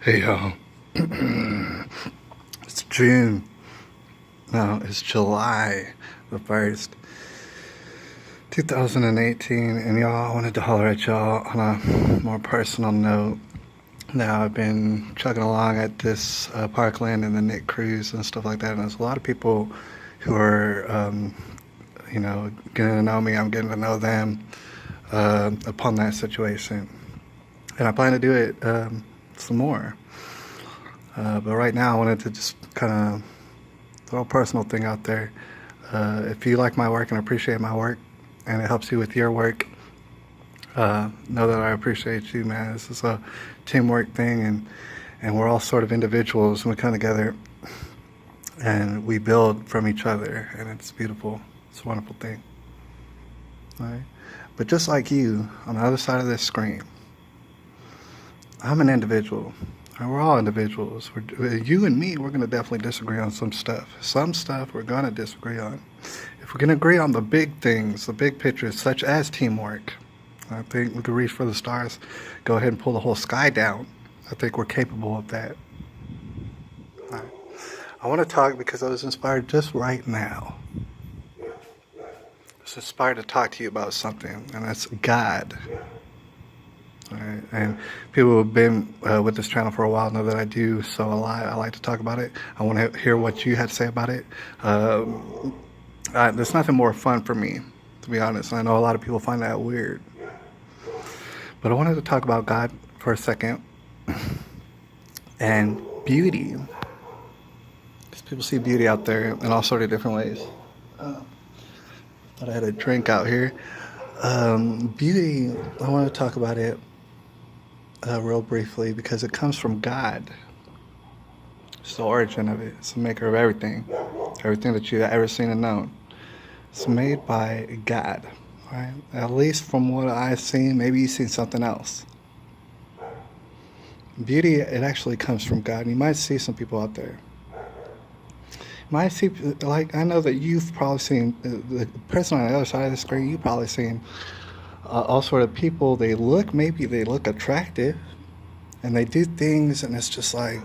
Hey y'all, it's June. No, it's July the 1st, 2018. And y'all, I wanted to holler at y'all on a more personal note. Now, I've been chugging along at this Parkland and the Nick Cruise and stuff like that. And there's a lot of people who are, getting to know me. I'm getting to know them upon that situation. And I plan to do it some more. But right now, I wanted to just kind of throw a personal thing out there. If you like my work and appreciate my work, and it helps you with your work, know that I appreciate you, man. This is a teamwork thing, and we're all sort of individuals, and we come together and we build from each other, and it's beautiful. It's a wonderful thing. All right? But just like you, on the other side of this screen, I'm an individual. And we're all individuals. You and me, we're going to definitely disagree on some stuff. Some stuff we're going to disagree on. If we can agree on the big things, the big pictures, such as teamwork, I think we can reach for the stars, go ahead and pull the whole sky down. I think we're capable of that. All right. I want to talk because I was inspired just right now. I was inspired to talk to you about something, and that's God. Right. And people who have been with this channel for a while know that I do so a lot. I like to talk about it. I want to hear what you had to say about it. There's nothing more fun for me, to be honest. I know a lot of people find that weird. But I wanted to talk about God for a second and beauty. Because people see beauty out there in all sorts of different ways. Thought I had a drink out here. Beauty, I want to talk about it real briefly because it comes from God. It's the origin of it. It's the maker of everything. Everything that you've ever seen and known. It's made by God. Right? At least from what I've seen, maybe you've seen something else. Beauty, it actually comes from God. And you might see some people out there. You might see, like, I know that you've probably seen, the person on the other side of the screen, you've probably seen all sort of people. Maybe they look attractive, and they do things, and it's just like,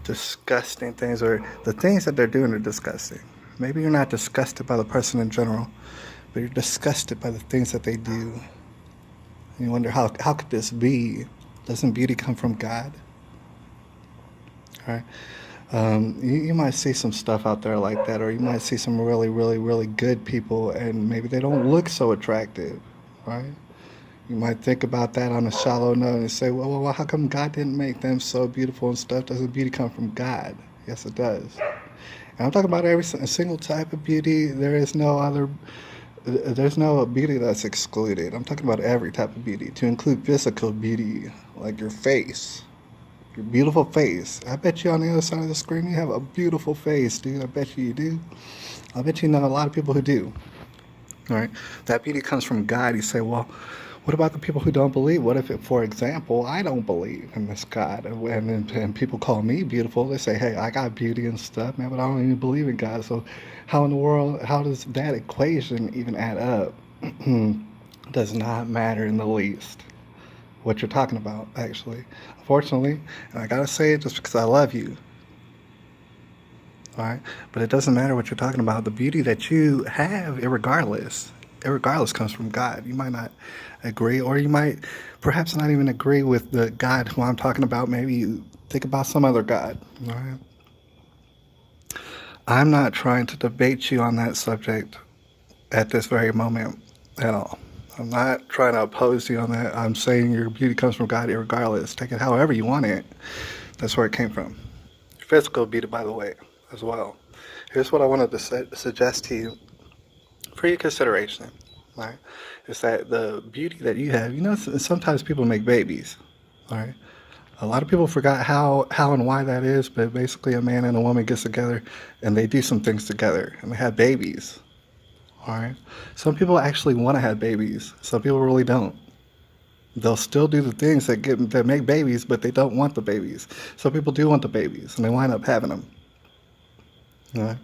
disgusting things, or the things that they're doing are disgusting. Maybe you're not disgusted by the person in general, but you're disgusted by the things that they do. And you wonder, how could this be? Doesn't beauty come from God? All right. You might see some stuff out there like that, or you might see some really, really, really good people, and maybe they don't look so attractive, right? You might think about that on a shallow note and say, well, how come God didn't make them so beautiful and stuff? Doesn't beauty come from God? Yes, it does. And I'm talking about every single type of beauty. There's no beauty that's excluded. I'm talking about every type of beauty, to include physical beauty, like your face. Your beautiful face. I bet you on the other side of the screen you have a beautiful face, dude. I bet you do. I bet you know a lot of people who do. All right? That beauty comes from God. You say, well, what about the people who don't believe? What if, for example, I don't believe in this God, and people call me beautiful? They say, hey, I got beauty and stuff, man, but I don't even believe in God. So how in the world, how does that equation even add up? Does not matter in the least what you're talking about, actually. Unfortunately, and I gotta say it just because I love you. All right? But it doesn't matter what you're talking about. The beauty that you have, irregardless comes from God. You might not agree, or you might perhaps not even agree with the God who I'm talking about. Maybe you think about some other God. All right? I'm not trying to debate you on that subject at this very moment at all. I'm not trying to oppose you on that. I'm saying your beauty comes from God irregardless. Take it however you want it. That's where it came from. Your physical beauty, by the way, as well. Here's what I wanted to suggest to you for your consideration, right? Is that the beauty that you have, sometimes people make babies, all right? A lot of people forgot how and why that is, but basically a man and a woman gets together and they do some things together and they have babies. All right. Some people actually want to have babies. Some people really don't. They'll still do the things that make babies, but they don't want the babies. Some people do want the babies, and they wind up having them. All right.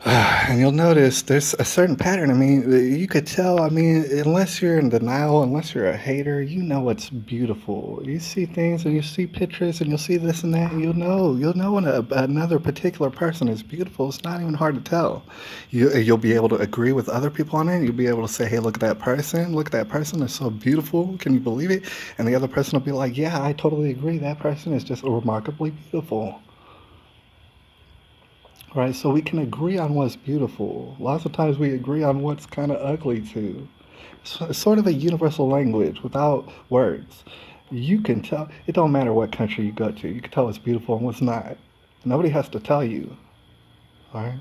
And you'll notice there's a certain pattern. I mean, you could tell. I mean, unless you're in denial, unless you're a hater, you know it's beautiful. You see things and you see pictures and you'll see this and that. And you'll know when another particular person is beautiful. It's not even hard to tell. You'll be able to agree with other people on it. You'll be able to say, "Hey, look at that person. Look at that person. They're so beautiful. Can you believe it?" And the other person will be like, "Yeah, I totally agree. That person is just remarkably beautiful." Right, so we can agree on what's beautiful. Lots of times we agree on what's kind of ugly too. So it's sort of a universal language without words. You can tell, it don't matter what country you go to, you can tell what's beautiful and what's not. Nobody has to tell you, all right?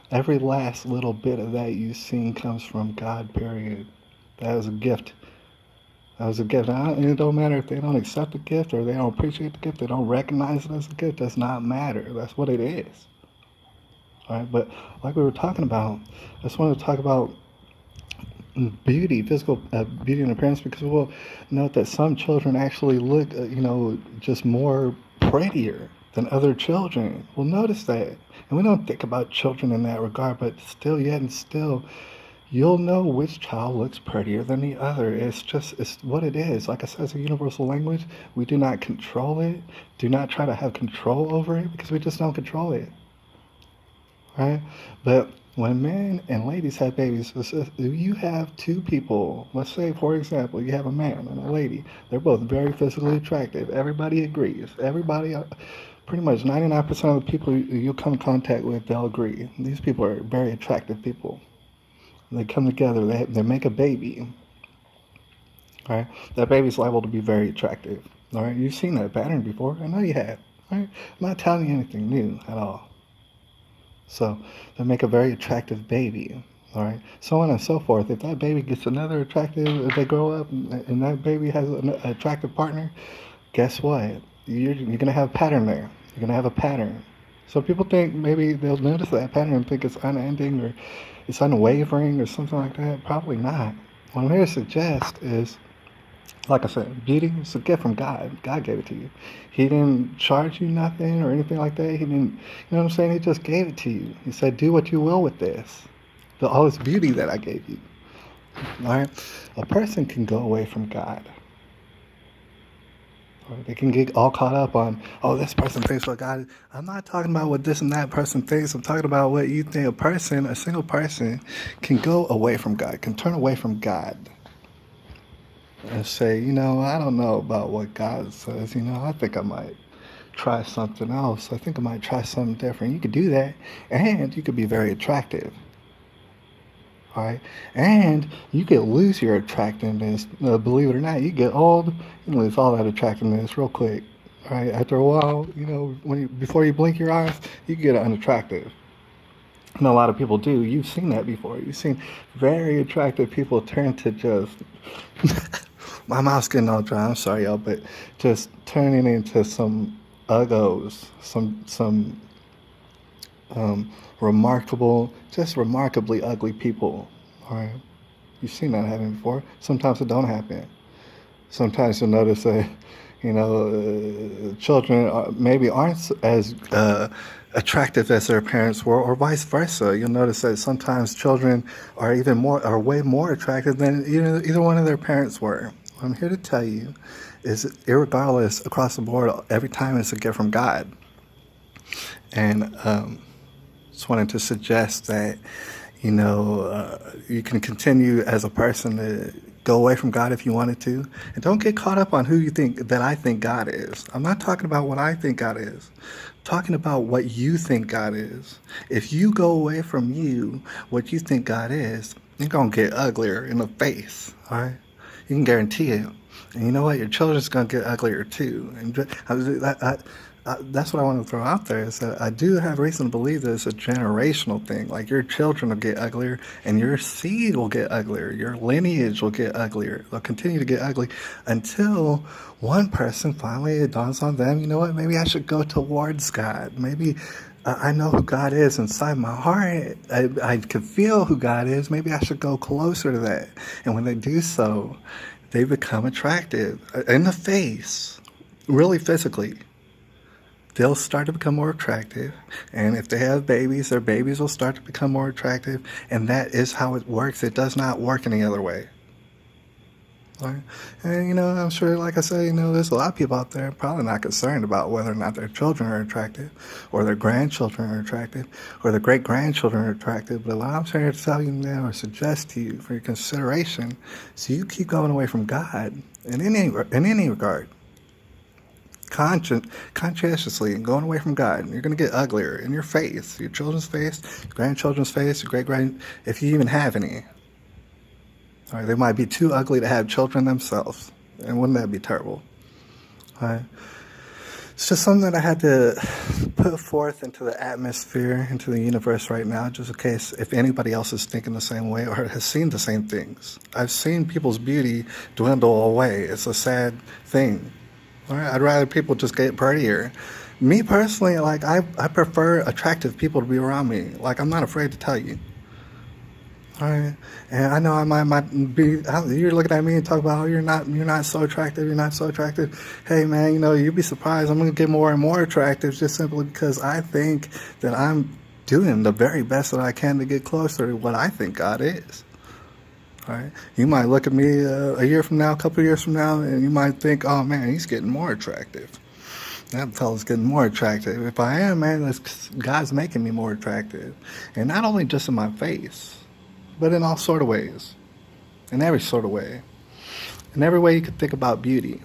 Every last little bit of that you've seen comes from God, period. That was a gift. That was a gift. And it don't matter if they don't accept the gift or they don't appreciate the gift, they don't recognize it as a gift. Does not matter. That's what it is. All right, but like we were talking about, I just wanted to talk about beauty, physical beauty and appearance, because we'll note that some children actually look, just more prettier than other children. We'll notice that. And we don't think about children in that regard, but still, yet and still, you'll know which child looks prettier than the other. It's what it is. Like I said, it's a universal language. We do not control it. Do not try to have control over it because we just don't control it. Right? But when men and ladies have babies, you have two people. Let's say, for example, you have a man and a lady. They're both very physically attractive. Everybody agrees. Everybody, pretty much 99% of the people you come in contact with, they'll agree. These people are very attractive people. They come together. They make a baby. Right? That baby's liable to be very attractive. All right? You've seen that pattern before. I know you have. Right? I'm not telling you anything new at all. So they make a very attractive baby, all right? So on and so forth. If that baby gets another attractive, if they grow up and that baby has an attractive partner, guess what? You're going to have a pattern there. You're going to have a pattern. So people think maybe they'll notice that pattern and think it's unending or it's unwavering or something like that. Probably not. What I'm here to suggest is, like I said, beauty is a gift from God. God gave it to you. He didn't charge you nothing or anything like that. He didn't, you know what I'm saying? He just gave it to you. He said, do what you will with this. All this beauty that I gave you. All right? A person can go away from God. Or they can get all caught up on, oh, this person thinks what God is. I'm not talking about what this and that person thinks. I'm talking about what you think a single person can go away from God, can turn away from God. And say, I don't know about what God says. I think I might try something else. I think I might try something different. You could do that, and you could be very attractive. All right, and you could lose your attractiveness. Believe it or not, you get old, you lose all that attractiveness real quick. All right, after a while, before you blink your eyes, you get unattractive. And a lot of people do. You've seen that before. You've seen very attractive people turn to just my mouth's getting all dry. I'm sorry, y'all, but just turning into some uggos, some remarkably ugly people. All right, you've seen that happen before. Sometimes it don't happen. Sometimes you'll notice that children maybe aren't as attractive as their parents were, or vice versa. You'll notice that sometimes children are way more attractive than either one of their parents were. What I'm here to tell you is, irregardless, across the board, every time it's a gift from God. And just wanted to suggest that, you can continue as a person to go away from God if you wanted to. And don't get caught up on who you think that I think God is. I'm not talking about what I think God is. I'm talking about what you think God is. If you go away from what you think God is, you're going to get uglier in the face, all right? You can guarantee it. And you know what? Your children's going to get uglier too. And that's what I want to throw out there, is that I do have reason to believe that it's a generational thing. Like, your children will get uglier and your seed will get uglier. Your lineage will get uglier. They'll continue to get ugly until one person finally, it dawns on them, you know what? Maybe I should go towards God. Maybe I know who God is inside my heart. I can feel who God is. Maybe I should go closer to that. And when they do so, they become attractive in the face, really physically. they'll start to become more attractive. And if they have babies, their babies will start to become more attractive. And that is how it works. It does not work any other way. Right? And, I'm sure, like I said, there's a lot of people out there probably not concerned about whether or not their children are attractive or their grandchildren are attractive or their great-grandchildren are attractive. But what I'm here to tell you now or suggest to you for your consideration, so you keep going away from God in any regard, conscientiously and going away from God, you're going to get uglier in your face, your children's face, your grandchildren's face, your great-grand, if you even have any. All right, they might be too ugly to have children themselves. And wouldn't that be terrible? All right. It's just something that I had to put forth into the atmosphere, into the universe right now, just in case if anybody else is thinking the same way or has seen the same things. I've seen people's beauty dwindle away. It's a sad thing. All right? I'd rather people just get prettier. Me personally, I prefer attractive people to be around me. I'm not afraid to tell you. All right, and I know I might be. You're looking at me and talk about, oh, you're not so attractive. You're not so attractive. Hey, man, you'd be surprised. I'm gonna get more and more attractive just simply because I think that I'm doing the very best that I can to get closer to what I think God is. All right, you might look at me a year from now, a couple of years from now, and you might think, oh man, he's getting more attractive. That fella's getting more attractive. If I am, man, God's making me more attractive, and not only just in my face, but in all sort of ways, in every sort of way, in every way you could think about beauty.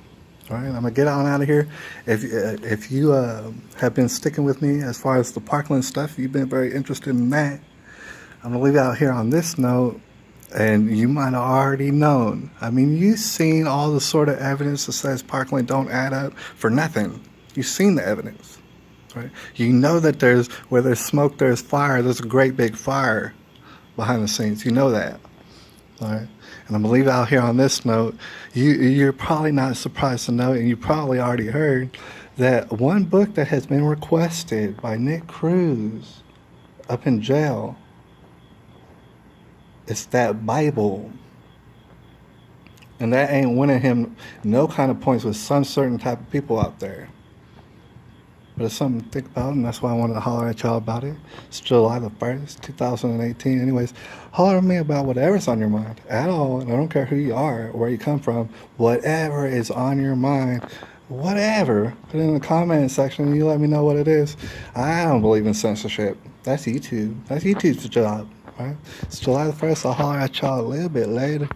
All right, I'm gonna get on out of here. If you have been sticking with me as far as the Parkland stuff, you've been very interested in that. I'm gonna leave it out here on this note, and you might have already known. I mean, you've seen all the sort of evidence that says Parkland don't add up for nothing. You've seen the evidence, right? You know that where there's smoke, there's fire. There's a great big fire behind the scenes. You know that. All right. And I'm going to leave it out here on this note. You're probably not surprised to know, and you probably already heard, that one book that has been requested by Nick Cruz up in jail is that Bible. And that ain't winning him no kind of points with some certain type of people out there. But it's something to think about, and that's why I wanted to holler at y'all about it. It's July the 1st, 2018. Anyways, holler at me about whatever's on your mind at all. And I don't care who you are or where you come from. Whatever is on your mind, whatever. Put it in the comment section and you let me know what it is. I don't believe in censorship. That's YouTube. That's YouTube's job, right? It's July the 1st. I'll holler at y'all a little bit later.